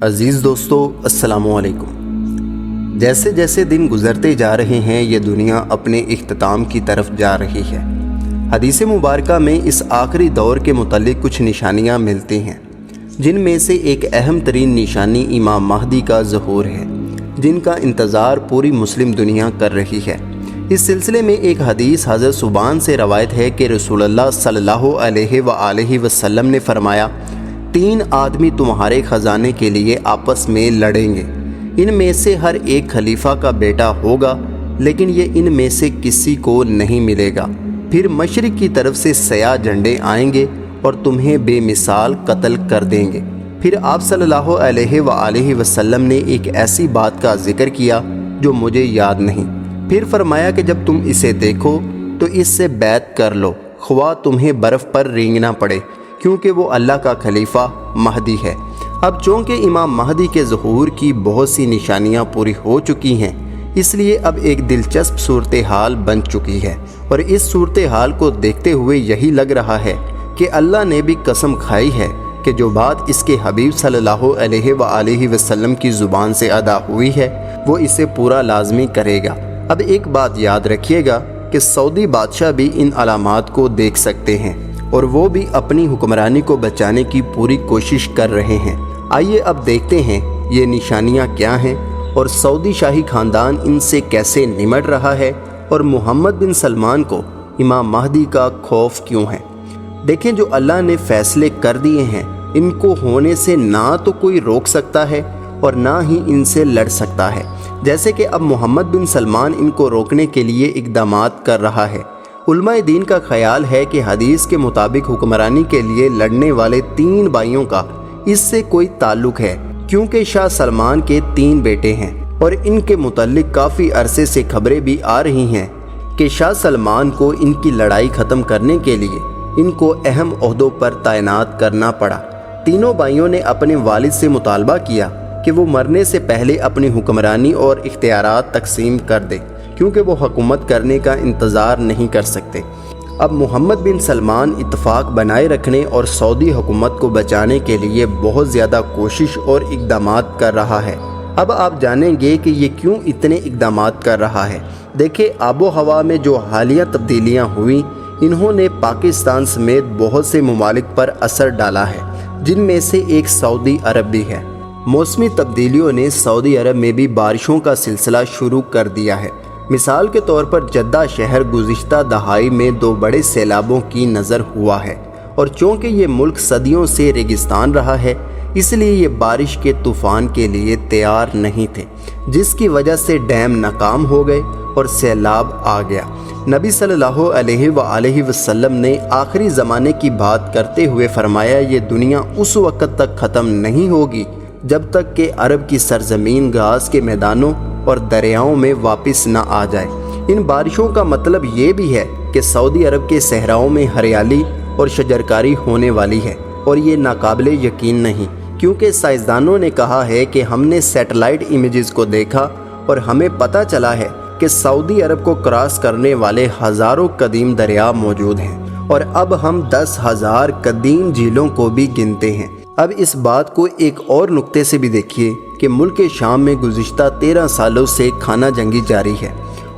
عزیز دوستو السلام علیکم۔ جیسے جیسے دن گزرتے جا رہے ہیں یہ دنیا اپنے اختتام کی طرف جا رہی ہے۔ حدیث مبارکہ میں اس آخری دور کے متعلق کچھ نشانیاں ملتی ہیں، جن میں سے ایک اہم ترین نشانی امام مہدی کا ظہور ہے، جن کا انتظار پوری مسلم دنیا کر رہی ہے۔ اس سلسلے میں ایک حدیث حضرت ثوبان سے روایت ہے کہ رسول اللہ صلی اللہ علیہ وآلہ وسلم نے فرمایا، 3 آدمی تمہارے خزانے کے لیے آپس میں لڑیں گے، ان میں سے ہر ایک خلیفہ کا بیٹا ہوگا، لیکن یہ ان میں سے کسی کو نہیں ملے گا۔ پھر مشرق کی طرف سے سیاہ جھنڈے آئیں گے اور تمہیں بے مثال قتل کر دیں گے۔ پھر آپ صلی اللہ علیہ وآلہ وسلم نے ایک ایسی بات کا ذکر کیا جو مجھے یاد نہیں۔ پھر فرمایا کہ جب تم اسے دیکھو تو اس سے بیعت کر لو، خواہ تمہیں برف پر رینگنا پڑے، کیونکہ وہ اللہ کا خلیفہ مہدی ہے۔ اب چونکہ امام مہدی کے ظہور کی بہت سی نشانیاں پوری ہو چکی ہیں، اس لیے اب ایک دلچسپ صورتحال بن چکی ہے، اور اس صورتحال کو دیکھتے ہوئے یہی لگ رہا ہے کہ اللہ نے بھی قسم کھائی ہے کہ جو بات اس کے حبیب صلی اللہ علیہ وآلہ وسلم کی زبان سے ادا ہوئی ہے وہ اسے پورا لازمی کرے گا۔ اب ایک بات یاد رکھیے گا کہ سعودی بادشاہ بھی ان علامات کو دیکھ سکتے ہیں، اور وہ بھی اپنی حکمرانی کو بچانے کی پوری کوشش کر رہے ہیں۔ آئیے اب دیکھتے ہیں یہ نشانیاں کیا ہیں، اور سعودی شاہی خاندان ان سے کیسے نمٹ رہا ہے، اور محمد بن سلمان کو امام مہدی کا خوف کیوں ہے۔ دیکھیں، جو اللہ نے فیصلے کر دیے ہیں ان کو ہونے سے نہ تو کوئی روک سکتا ہے اور نہ ہی ان سے لڑ سکتا ہے۔ جیسے کہ اب محمد بن سلمان ان کو روکنے کے لیے اقدامات کر رہا ہے۔ علماء دین کا خیال ہے کہ حدیث کے مطابق حکمرانی کے لیے لڑنے والے 3 بھائیوں کا اس سے کوئی تعلق ہے، کیونکہ شاہ سلمان کے 3 بیٹے ہیں، اور ان کے متعلق کافی عرصے سے خبریں بھی آ رہی ہیں کہ شاہ سلمان کو ان کی لڑائی ختم کرنے کے لیے ان کو اہم عہدوں پر تعینات کرنا پڑا۔ تینوں بھائیوں نے اپنے والد سے مطالبہ کیا کہ وہ مرنے سے پہلے اپنی حکمرانی اور اختیارات تقسیم کر دے، کیونکہ وہ حکومت کرنے کا انتظار نہیں کر سکتے۔ اب محمد بن سلمان اتفاق بنائے رکھنے اور سعودی حکومت کو بچانے کے لیے بہت زیادہ کوشش اور اقدامات کر رہا ہے۔ اب آپ جانیں گے کہ یہ کیوں اتنے اقدامات کر رہا ہے۔ دیکھیں، آب و ہوا میں جو حالیہ تبدیلیاں ہوئیں انہوں نے پاکستان سمیت بہت سے ممالک پر اثر ڈالا ہے، جن میں سے ایک سعودی عرب بھی ہے۔ موسمی تبدیلیوں نے سعودی عرب میں بھی بارشوں کا سلسلہ شروع کر دیا ہے۔ مثال کے طور پر جدہ شہر گزشتہ دہائی میں 2 بڑے سیلابوں کی نظر ہوا ہے، اور چونکہ یہ ملک صدیوں سے ریگستان رہا ہے اس لیے یہ بارش کے طوفان کے لیے تیار نہیں تھے، جس کی وجہ سے ڈیم ناکام ہو گئے اور سیلاب آ گیا۔ نبی صلی اللہ علیہ وآلہ وسلم نے آخری زمانے کی بات کرتے ہوئے فرمایا، یہ دنیا اس وقت تک ختم نہیں ہوگی جب تک کہ عرب کی سرزمین گھاس کے میدانوں اور دریاؤں میں واپس نہ آ جائے۔ ان بارشوں کا مطلب یہ بھی ہے کہ سعودی عرب کے صحراؤں میں ہریالی اور شجرکاری ہونے والی ہے، اور یہ ناقابل یقین نہیں، کیونکہ سائنسدانوں نے کہا ہے کہ ہم نے سیٹلائٹ امیجز کو دیکھا اور ہمیں پتہ چلا ہے کہ سعودی عرب کو کراس کرنے والے ہزاروں قدیم دریا موجود ہیں، اور اب ہم 10,000 قدیم جھیلوں کو بھی گنتے ہیں۔ اب اس بات کو ایک اور نقطے سے بھی دیکھیے کہ ملک شام میں گزشتہ 13 سالوں سے خانہ جنگی جاری ہے،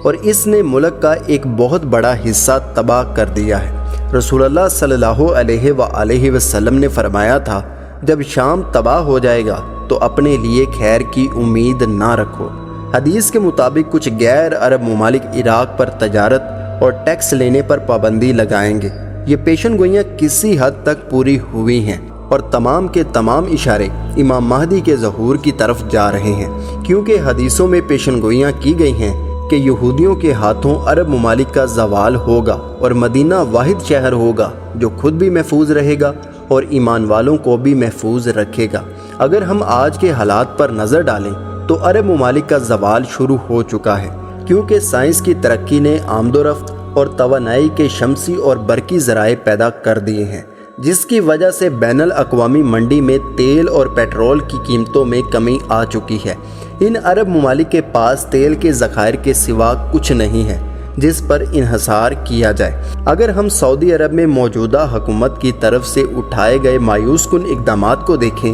اور اس نے ملک کا ایک بہت بڑا حصہ تباہ کر دیا ہے۔ رسول اللہ صلی اللہ علیہ وآلہ وسلم نے فرمایا تھا، جب شام تباہ ہو جائے گا تو اپنے لیے خیر کی امید نہ رکھو۔ حدیث کے مطابق کچھ غیر عرب ممالک عراق پر تجارت اور ٹیکس لینے پر پابندی لگائیں گے۔ یہ پیشن گوئیاں کسی حد تک پوری ہوئی ہیں، اور تمام کے تمام اشارے امام مہدی کے ظہور کی طرف جا رہے ہیں، کیونکہ حدیثوں میں پیشن گوئیاں کی گئی ہیں کہ یہودیوں کے ہاتھوں عرب ممالک کا زوال ہوگا، اور مدینہ واحد شہر ہوگا جو خود بھی محفوظ رہے گا اور ایمان والوں کو بھی محفوظ رکھے گا۔ اگر ہم آج کے حالات پر نظر ڈالیں تو عرب ممالک کا زوال شروع ہو چکا ہے، کیونکہ سائنس کی ترقی نے آمد و رفت اور توانائی کے شمسی اور برقی ذرائع پیدا کر دیے ہیں، جس کی وجہ سے بین الاقوامی منڈی میں تیل اور پیٹرول کی قیمتوں میں کمی آ چکی ہے۔ ان عرب ممالک کے پاس تیل کے ذخائر کے سوا کچھ نہیں ہے جس پر انحصار کیا جائے۔ اگر ہم سعودی عرب میں موجودہ حکومت کی طرف سے اٹھائے گئے مایوس کن اقدامات کو دیکھیں